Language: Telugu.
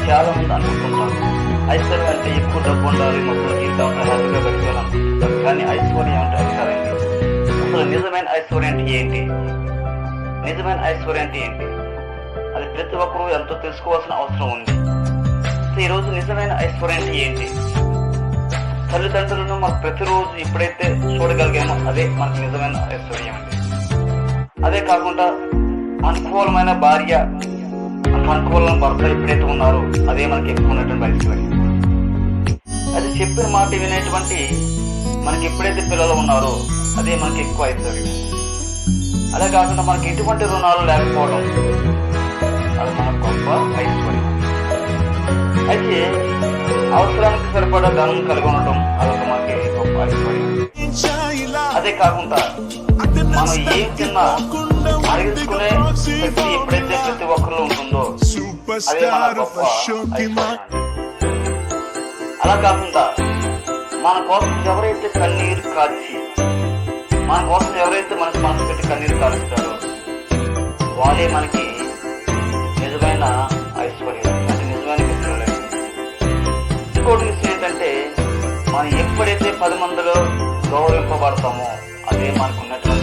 చాలా మంది అనుకుంటుంటారు ఐశ్వర్యం అంటే ఎక్కువ డబ్బు ఉండాలి, మొత్తం జీవితం హ్యాపీగా బతికాలనుకుంటుంటారు. కానీ ఐశ్వర్యం అంటే అది కాదండి. అసలు నిజమైన ఐశ్వర్యం అంటే ఏంటి? నిజమైన ఐశ్వర్యం అంటే ఏంటి? అది ప్రతి ఒక్కరూ ఎంతో తెలుసుకోవాల్సిన అవసరం ఉంది. ఈరోజు నిజమైన ఐశ్వర్యం అంటే ఏంటి? తల్లిదండ్రులను మనం ప్రతిరోజు ఎప్పుడైతే చూడగలిగామో అదే మనకు నిజమైన ఐశ్వర్యం అండి. అదే కాకుండా అనుకూలమైన భార్య, అనుకూలమైన భర్త ఎప్పుడైతే ఉన్నారో అదే మనకి ఎక్కువ ఉన్నటువంటి ఐశ్వర్యం. అది చెప్పిన మాట వినేటువంటి మనకి ఎప్పుడైతే పిల్లలు ఉన్నారో అదే మనకి ఎక్కువ ఐశ్వర్యం. అదే కాకుండా మనకి ఎటువంటి రుణాలు లేకపోవడం అది మనకు గొప్ప ఐశ్వర్యం. అయితే అవసరానికి సరిపడా ధనం కలిగి ఉండటం అదొక మనకి గొప్ప ఐశ్వర్యం. అదే కాకుండా మనం ఏం తిన్నా అడిగించుకునే శక్తి ఎప్పుడైతే ప్రతి ఒక్కరిలో ఉంటుందో అదే మన గొప్ప ఐశ్వర్యం. అలా కాకుండా మన కోసం ఎవరైతే కన్నీరు కాచి, మన కోసం ఎవరైతే మనసు పెట్టి కన్నీరు కాలుస్తారో వాళ్ళే మనకి నిజమైన ఐశ్వర్యం, అంటే నిజమైన మిత్రులే. ఇంకోటి విషయం ఏంటంటే మనం ఎప్పుడైతే 10 మందిలో గౌరవింపబడతామో అదే మనకు ఉన్నటువంటి